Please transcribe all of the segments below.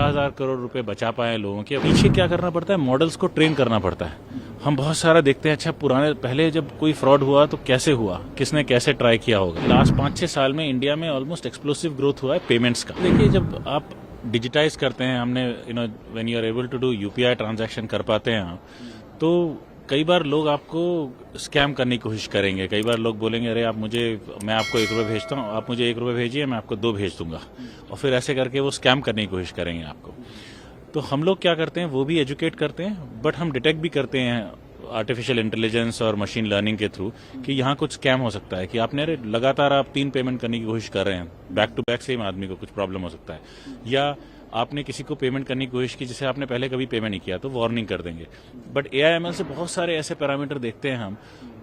12,000 करोड़ रुपए बचा पाए लोगों के। पीछे क्या करना पड़ता है, मॉडल्स को ट्रेन करना पड़ता है। हम बहुत सारा देखते हैं, अच्छा पुराने पहले जब कोई फ्रॉड हुआ तो कैसे हुआ, किसने कैसे ट्राई किया होगा। लास्ट 5-6 साल में इंडिया में ऑलमोस्ट एक्सप्लोसिव ग्रोथ हुआ है पेमेंट्स का। देखिए, जब आप डिजिटाइज करते हैं, हमने when you are able to do UPI transaction कर पाते हैं आप, तो कई बार लोग आपको स्कैम करने की कोशिश करेंगे। कई बार लोग बोलेंगे, अरे मैं आपको 1 रुपये भेजता हूँ, आप मुझे 1 रुपये भेजिए, मैं आपको 2 भेज दूंगा, और फिर ऐसे करके वो स्कैम करने की कोशिश करेंगे आपको। तो हम लोग क्या करते हैं, वो भी एजुकेट करते हैं, बट हम डिटेक्ट भी करते हैं आर्टिफिशियल इंटेलिजेंस और मशीन लर्निंग के थ्रू कि यहाँ कुछ स्कैम हो सकता है, कि आपने लगातार आप 3 पेमेंट करने की कोशिश कर रहे हैं, बैक टू बैक सेम आदमी को कुछ प्रॉब्लम हो सकता है, या आपने किसी को पेमेंट करने की कोशिश की जिसे आपने पहले कभी पेमेंट नहीं किया, तो वार्निंग कर देंगे। बट AIML से बहुत सारे ऐसे पैरामीटर देखते हैं हम,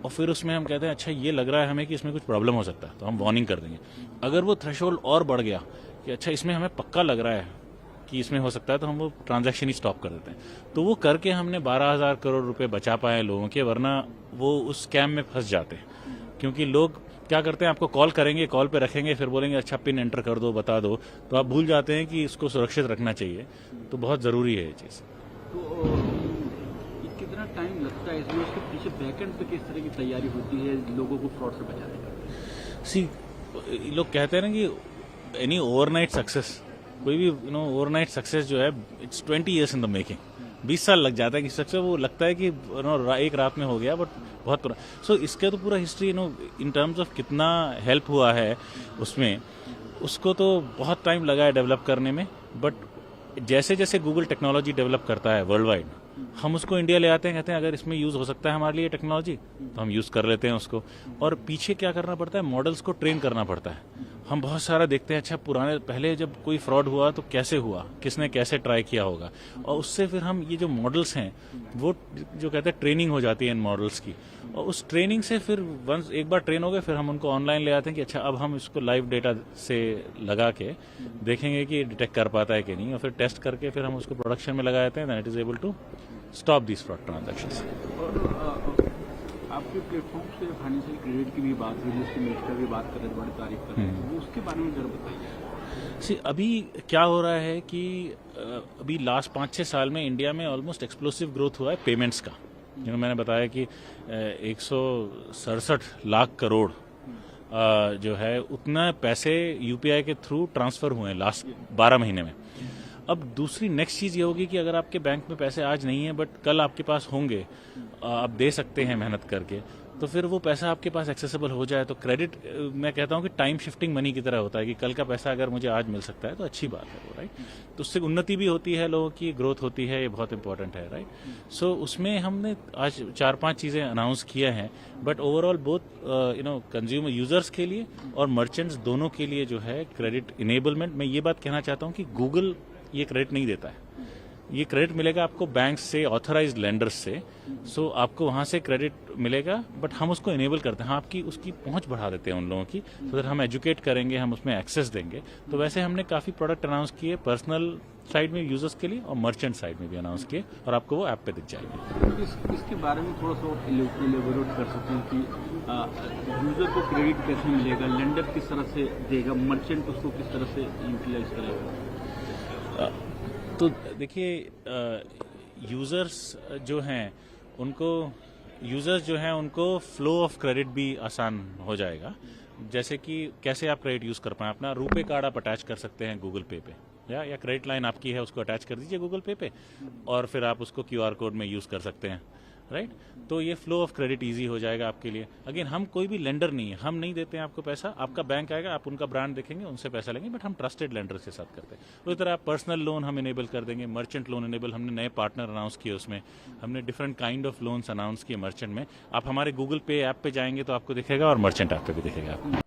और फिर उसमें हम कहते हैं अच्छा ये लग रहा है हमें कि इसमें कुछ प्रॉब्लम हो सकता है, तो हम वार्निंग कर देंगे। अगर वो थ्रेशोल्ड और बढ़ गया कि अच्छा इसमें हमें पक्का लग रहा है कि इसमें हो सकता है, तो हम वो ट्रांजैक्शन ही स्टॉप कर देते हैं। तो वो करके हमने 12,000 करोड़ रुपए बचा पाए लोगों के, वरना वो उस स्कैम में फंस जाते हैं। क्योंकि लोग क्या करते हैं, आपको कॉल करेंगे, कॉल पे रखेंगे, फिर बोलेंगे अच्छा पिन एंटर कर दो, बता दो, तो आप भूल जाते हैं कि इसको सुरक्षित रखना चाहिए। तो बहुत ज़रूरी है ये चीज़। तो कितना टाइम लगता है इसमें, उसके पीछे बैकएंड पे किस तरह की तैयारी होती है लोगों को फ्रॉड से बचाने का? लोग कहते हैं ना कि एनी ओवरनाइट सक्सेस, कोई भी ओवरनाइट सक्सेस जो है, it's 20 years in the making. 20 साल लग जाता है कि सक्सेस, वो लगता है कि एक रात में हो गया, बट बहुत पुराना। सो इसका तो पूरा हिस्ट्री इन टर्म्स ऑफ कितना हेल्प हुआ है उसमें, उसको तो बहुत टाइम लगा है डेवलप करने में। बट जैसे जैसे गूगल टेक्नोलॉजी डेवलप करता है वर्ल्ड वाइड, हम उसको इंडिया ले आते हैं, कहते हैं अगर इसमें यूज़ हो सकता है हमारे लिए टेक्नोलॉजी, तो हम यूज़ कर लेते हैं उसको। और पीछे क्या करना पड़ता है, मॉडल्स को ट्रेन करना पड़ता है। हम बहुत सारा देखते हैं, अच्छा पुराने पहले जब कोई फ्रॉड हुआ तो कैसे हुआ, किसने कैसे ट्राई किया होगा, और उससे फिर हम ये जो मॉडल्स हैं, वो जो कहते हैं ट्रेनिंग हो जाती है इन मॉडल्स की, और उस ट्रेनिंग से फिर वंस एक बार ट्रेन हो गए, फिर हम उनको ऑनलाइन ले आते हैं कि अच्छा अब हम इसको लाइव डेटा से लगा के देखेंगे कि डिटेक्ट कर पाता है कि नहीं, और फिर टेस्ट करके फिर हम उसको प्रोडक्शन में लगा देते हैं, that it is able to stop this fraud transactions. आपके प्लेटफॉर्म से फाइनेंशियल क्रेडिट की भी बात हुई, जिसकी मिनिस्टर भी बात कर रहे हैं, बड़ी तारीफ कर रहे हैं, उसके बारे में जरा बताइए। अभी क्या हो रहा है कि अभी लास्ट 5-6 साल में इंडिया में ऑलमोस्ट एक्सप्लोसिव ग्रोथ हुआ है पेमेंट्स का। मैंने बताया कि 167 लाख करोड़ जो है उतना पैसे UPI के थ्रू ट्रांसफर हुए हैं लास्ट 12 महीने में। अब दूसरी नेक्स्ट चीज़ ये होगी कि अगर आपके बैंक में पैसे आज नहीं है बट कल आपके पास होंगे, आप दे सकते हैं मेहनत करके, तो फिर वो पैसा आपके पास एक्सेसिबल हो जाए। तो क्रेडिट, मैं कहता हूँ कि टाइम शिफ्टिंग मनी की तरह होता है कि कल का पैसा अगर मुझे आज मिल सकता है तो अच्छी बात है वो, राइट। तो उससे उन्नति भी होती है, लोगों की ग्रोथ होती है, ये बहुत इंपॉर्टेंट है, राइट। सो उसमें हमने आज 4-5 चीज़ें अनाउंस किया हैं, but overall both consumer users के लिए और मर्चेंट्स दोनों के लिए जो है क्रेडिट इनेबलमेंट। मैं ये बात कहना चाहता हूँ कि गूगल ये क्रेडिट नहीं देता है, ये क्रेडिट मिलेगा आपको बैंक से, ऑथराइज्ड लेंडर्स से। सो आपको वहाँ से क्रेडिट मिलेगा, बट हम उसको इनेबल करते हैं, आपकी उसकी पहुँच बढ़ा देते हैं उन लोगों की। तो हम एजुकेट करेंगे, हम उसमें एक्सेस देंगे। तो वैसे हमने काफ़ी प्रोडक्ट अनाउंस किए पर्सनल साइड में यूजर्स के लिए, और मर्चेंट साइड में भी अनाउंस किए, और आपको वो ऐप पे दिख जाएगी। इसके बारे में थोड़ा सा इलेबोरेट कर सकते हैं कि यूजर को क्रेडिट कैसे मिलेगा, लेंडर किस तरह से देगा, मर्चेंट उसको किस तरह से यूटिलाइज करेगा? तो देखिए, यूज़र्स जो हैं उनको फ्लो ऑफ क्रेडिट भी आसान हो जाएगा। जैसे कि कैसे आप क्रेडिट यूज़ कर पाएँ, अपना रुपे कार्ड आप अटैच कर सकते हैं गूगल पे या क्रेडिट लाइन आपकी है उसको अटैच कर दीजिए गूगल पे, और फिर आप उसको QR कोड में यूज़ कर सकते हैं, राइट। तो ये फ्लो ऑफ क्रेडिट इजी हो जाएगा आपके लिए। अगेन, हम कोई भी लेंडर नहीं है, हम नहीं देते हैं आपको पैसा, आपका बैंक आएगा, आप उनका ब्रांड देखेंगे, उनसे पैसा लेंगे, बट हम ट्रस्टेड लेंडर्स के साथ करते हैं। उसी तरह आप पर्सनल लोन हम इनेबल कर देंगे, मर्चेंट लोन इनेबल, हमने नए पार्टनर अनाउंस किए, उसमें हमने different kind of loans announce किए मर्चेंट में। आप हमारे गूगल पे ऐप पे जाएंगे तो आपको दिखेगा, और मर्चेंट ऐप पे भी दिखेगा आपको।